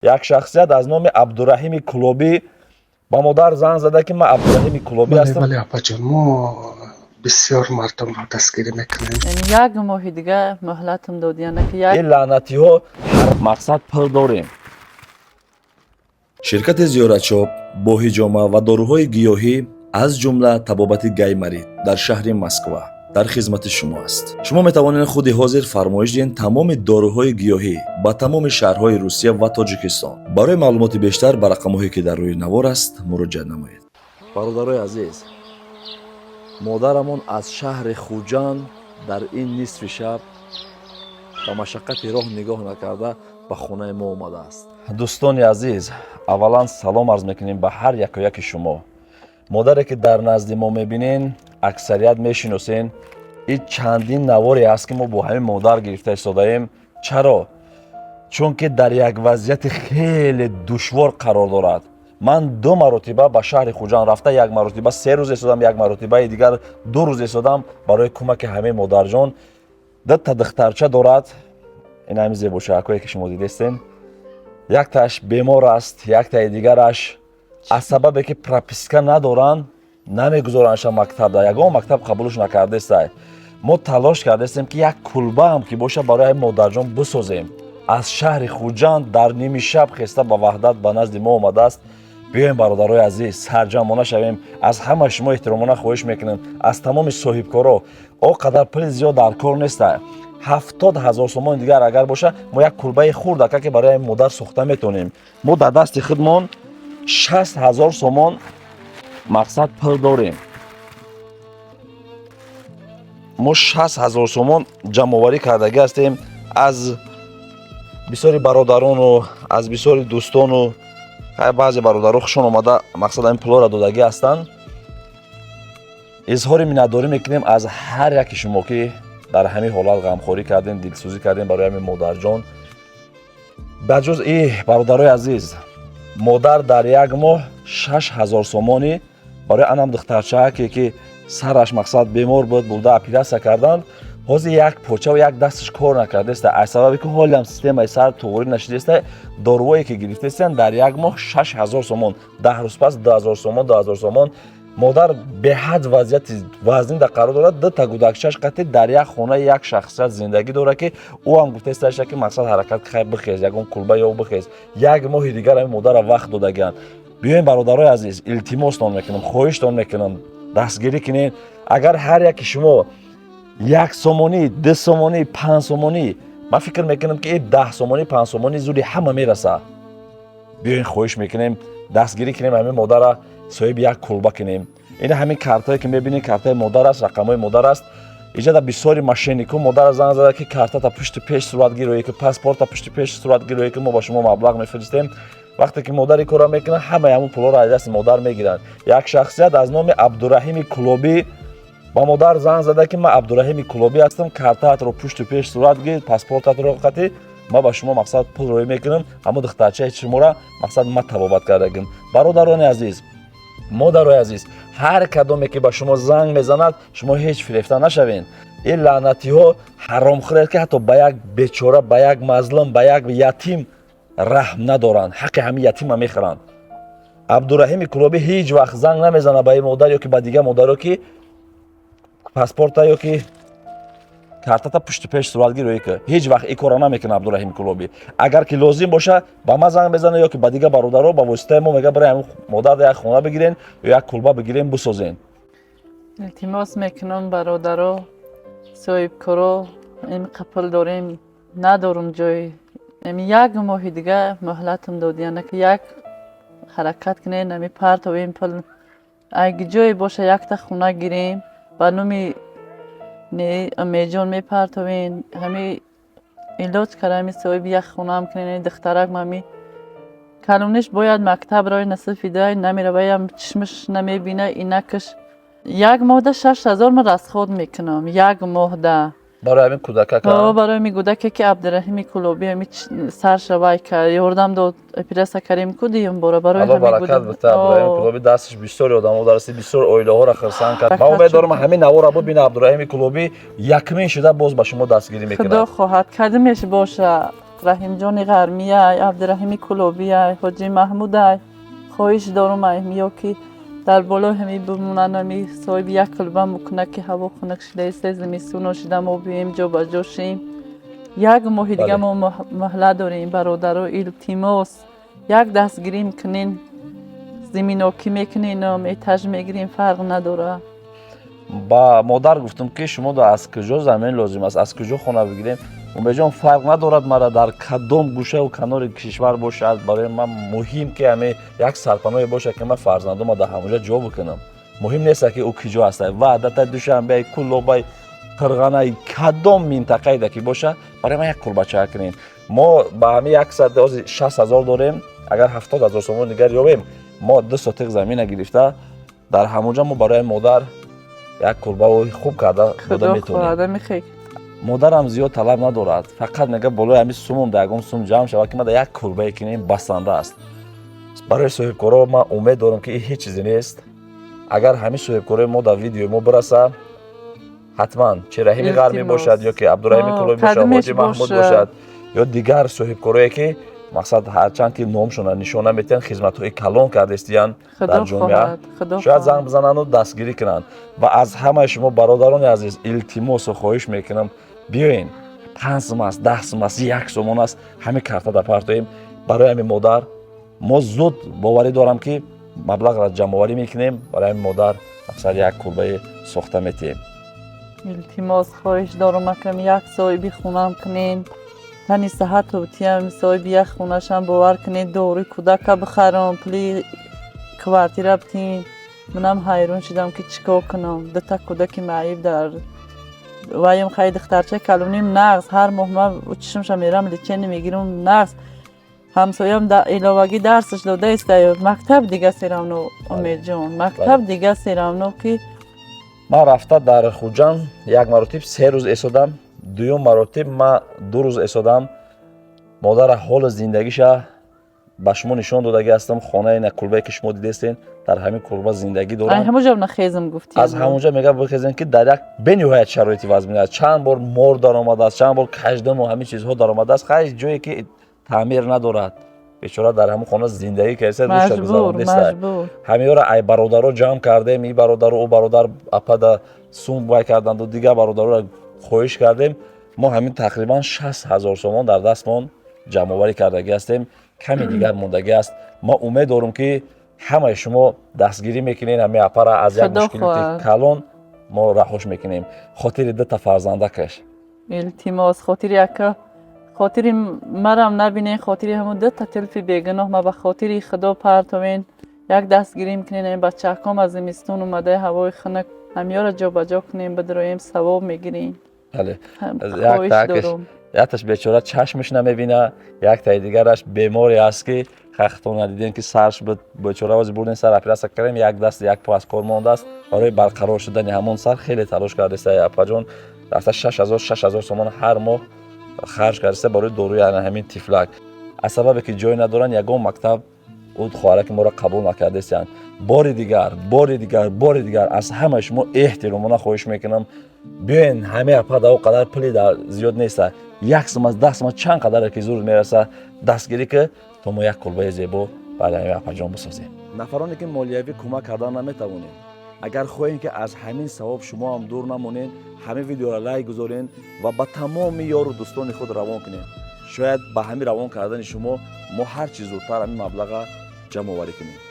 یک شخصیت از نام عبدالرحیم کلوبی با مادر زنگ زده که من عبدالرحیم کلوبی هستم. بله اپا جان، ما بسیار مردم رو دستگیری میکنیم. یعنی یک ماه دیگه مهلتم دادیانه که یک این لعنتی ها مقصد پل داریم. شرکت زیارتشاپ با حجامه و داروهای گیاهی از جمله طبابت گیمری در شهر مسکو در خدمت شما است. شما می توانید خود حاضر فرمایش دهید تمام داروهای گیاهی با تمام شهرهای روسیه و تاجیکستان. برای معلومات بیشتر به رقم‌هایی که در روی نوار است مراجعه نمایید. برادرای عزیز، مادرمون از شهر خوجان در این نصف شب با مشقت راه نگاه نکرده به خانه ما اومده است. دوستان عزیز، اولا سلام عرض میکنیم به هر یک و یک شما. مادری که در نزد ما میبینین اکثریت میشناسین. این چندین نواری است که ما با همین مادر گرفته ایستاده ایم. چرا؟ چون که در یک وضعیت خیلی دشوار قرار دارد. من 2 مرتبه به شهر خوجان رفته، یک مرتبه 3 روز ایستادم، یک مرتبه دیگر 2 روز ایستادم برای کمک همه مادر جان. 2 تا دخترچه دارد. این همین زیباشکایی که شما دیدین. یک تاش بیمار است، یک تای دیگرش از سببی که پراپیسکا ندارن نمیگذارنش مکتب. در یگان مکتب قبولش نکرده است. ما تلاش کرده استیم که یک کلبه هم که باشه برای مادر جان بسازیم. از شهر خوجان در نیمی شب خسته به وحدت به نزد ما اومده است. بیایم برادرای عزیز سرجمانه شویم. از همه شما احترامانه خواهش میکنیم، از تمام صاحبکارا. آقدر پول زیاد در کار نیست. 70,000 سومان دیگر اگر باشه ما یک کلبه خورده که برای مادر ساخته میتونیم. ما در دست خودمان 60,000 سومان مقصد پول داریم. ما 60,000 سومان جمع آوری کردگی هستیم از بسیاری برادران و از بسیاری دوستان و بعضی برادران خوششون اومده مقصد این پولا را دادگی هستند. اظهار منتداری میکنیم از هر یک شما که در همین حالت غمخوری کردین، دلسوزی کردین برای همین مادر جان. بجز این برادرای عزیز، مادر در یک ماه 6,000 سومانی برای انم دخترچه که سرش مقصد بیمار بود بوده اپیراسیا کردن، حاضر یک پوچه و یک دستش کار نکرده است. از سببی که حالی هم سیستم سر طوری نشده است، داروهایی که گرفته استند در یک ماه 6,000 سومان، 10 روز پس 2,000 سومان 2,000 سومان. مادر به حد وضعیت وزنی در قرار دارد. 2 تا کودکش قطعی در یک خانه یک شخصیت زندگی داره که او هم گفته است که مقصد حرکت خیر بخیز، یگان کلبه یا بخیز. یک ماه دیگر همین مادر وقت دادگان. بیاین برادرای عزیز، التماستان میکنم، خواهشتان میکنم دستگیری کنین. اگر هر یک شما 1 سومانی، 2 سومانی، 5 سومانی، من فکر میکنم که 10 سومانی 5 سومانی زودی همه میرسه. بیاین خواهش میکنیم دستگیری کنیم همین مادر را صاحب یک کلبه کنیم. این همین کارتایی که میبینید کارتای مادر است، رقمای مادر است. اینجا در بسیاری ماشینیکو مادر زنگ زده که کارت تا پشت پیش صورت گیری که پاسپورت تا پشت پیش صورت گیری که ما با شما مبلغ میفرستیم. وقتی که مادر کارا میکنه همه همون پولا را از دست مادر میگیرن. یک شخصیت از نام عبدالرحیم کلوبی با مادر زنگ زده که من عبدالرحیم کلوبی هستم، کارتات رو پشت پیش صورت گیر، پاسپورتات رو قطعی ما با شما مقصد پول روی میکنم. اما دخترچه شما را مقصد ما طبابت کردگیم. برادران عزیز، مادرای عزیز، هر کدومی که با شما زنگ میزند شما هیچ فریفته نشوین. این لعنتی ها حرام خورد که حتی به یک بیچاره، به یک مظلوم، به یک یتیم رحم ندارن. حق همین یتیم هم میخورن. عبدالرحیم کلوبی هیچ وقت زنگ نمیزنه به این مادر یا که به دیگه مادرها که پاسپورت یا که کارتا پشت پیش صورت گیری که هیچ وقت این کارا نمیکنه عبدالرحیم کلوبی. اگر که لازم باشه با ما زنگ بزنه یا که با دیگه برادرها با واسطه ما میگه برای مادر یک خونه بگیرین یا یک کلبه بگیرین بسازین. التماس میکنم برادرها، صاحبکارا، این قپل داریم ندارم جای. یک ماه دیگه مهلتم دادیانه که یک حرکت کنین نمی پرت و این پل اگه جای باشه یک تا خونه گیریم با نومی میجان میپرتوین. همه علاج کرده همی صاحب یک خونه هم کنین. دخترک ممی کلونش باید مکتب رای نصف ایده نمیره بایم چشمش نمیبینه. اینکش یک ماه ده 6,000 من رسخود میکنم. یک ماه ده برای همین کودک که برای می کودک که عبدالرحیم کلوبی همی سر شوای کرد یاردم داد اپیرس کریم کدیم برای الله همین برکت بده. عبدالرحیم کلوبی دستش بسیار آدم درستی بسیار اویله ها را خرسان کرد. من امیدوارم همین نوار را ببینه عبدالرحیم کلوبی یکمین شده باز با شما دستگیری میکنه. خدا خواهد کرده میشه باشه. رحیم جان غرمی عبدالرحیم کلوبی حاجی محمود خواهش دارم میو که در بالا همی بمونن همی صاحب یک کلبه مکنه که هوا خنک شده است زمستون شده ما بیم جا بجا شیم یک ماه دیگه ما مهله داریم برادرها التماس یک دستگیری میکنین زمین آکی میکنین ایتاج میگیرین فرق نداره. با مادر گفتم که شما دو از کجا زمین لازم است از کجا خونه بگیریم اون جان فرق ندارد مرا در کدام گوشه و کنار کشور باشد برای من مهم که همه یک سرپناه باشه که من فرزندم در همونجا جا بکنم مهم نیست که او کجا هست وحدت دوشنبه کلوبای فرغانه کدام منطقه ده که باشه برای من یک کلبچه کنین ما با همه 160,000 داریم اگر 70,000 سوم دیگر یابیم ما 2 سوتق زمین گرفته در همونجا ما برای مادر یک کلبه خوب کرده بوده میتونیم مادرم زیاد طلب ندارد فقط میگه بالای همین سومم دگم سوم جمع شود که ما در یک کلبه کنیم بسنده است برای صاحبکارا من امید دارم که این هیچ چیزی نیست اگر همین صاحبکارای ما در ویدیو ما برسه حتما چه رحیم غرمی باشد یا که عبدالرحیم کلوبی باشد حاجی محمود باشد یا دیگر صاحبکارایی که مقصد هرچند که نامشون نشانه میتن خدمت‌های کلان کرده استیان در جامعه شاید زنگ بزنن و دستگیری کنن و از همه شما برادران عزیز التماس و خواهش میکنم بیاین 5 سوم است 10 سوم است 1 سوم است همه کارتا در پرتایم برای همین مادر ما زود باوری دارم که مبلغ را جمع آوری میکنیم برای همین مادر اکثر یک کلبه ساخته میتیم التماس خواهش دارم که یک صاحبی خونم کنین تنی صحت و تیم صاحب یک خونه‌شان باور کنید دوری کودک بخرم پلی کوارتیر بتین منم حیران شدم که چیکار کنم 2 تا کودک معیب در وایم خیلی دخترچه کلونیم نقص هر ماه من چشمش میرم لیچن میگیرم نقص همسایم در علاوگی درسش داده است مکتب دیگه سیرم امید جان مکتب دیگه سیرم که من رفته در خوجان یک مرتبه 3 روز ایستادم دوم مرتبه من 2 روز ایستادم مادر حال زندگیشه با شما نشان داده هستم خانه این کلبه که شما دیدین در همین کلبه زندگی دارم همونجا نخیزم گفتی از همونجا میگه بخیزین که در یک بنهایت شرایطی وضع است چند بار مور در آمده است چند بار کژدم و همین چیزها در آمده است خیلی جایی که تعمیر ندارد بیچاره در همون خانه زندگی کرده مجبور همین را ای برادرها جمع کردیم این برادر او برادر اپا سوم وای کردند و دیگه برادرها را خواهش کردیم ما همین تقریبا 60,000 تومان در دستمان جمع آوری کردگی هستیم کمی دیگر موندگی است ما امید دارم که همه شما دستگیری میکنین همین اپا را از یک مشکلات کلان ما رهاش میکنیم خاطر 2 تا فرزنده کش التماس خاطر مرم نبینین خاطر همون 2 تا تلفی بیگناه ما به خاطر خدا پرتوین یک دستگیری میکنین این بچه کام از زمستون اومده هوای خنک همیارا جا بجا کنیم بدرویم ثواب میگیرین بله یک تاش بیچاره چشمش نمیبینه یک تای دیگرش بیماری است که خختون ندیدین که سرش بیچاره واسه بردن سر اپراسا کردیم یک دست یک پا از کار مونده است برای برقرار شدن همون سر خیلی تلاش کرده است اپا جون رفته 6,000 تومان هر ماه خرج کرده برای دوروی همین تفلک از سبب که جای ندارن یگان مکتب اون خواهره که ما را قبول نکرده است بار دیگر از همه شما احترامانه خواهش میکنم بیاین همه اپا دا قدر پلی در زیاد نیست 1 سوم از 10 سوم چند قدر که زور میرسه دستگیری که تا ما یک کلبه زیبا برای همه اپا جان بسازیم نفرانی که مالیوی کمک کردن نمیتوانید اگر خواهین که از همین ثواب شما هم دور نمونین همین ویدیو را لایک گذارین و با تمام یار و دوستان خود روان کنین شاید با همین روان کردن شما ما هر چیز زودتر همین مبلغ جمع آوری کنیم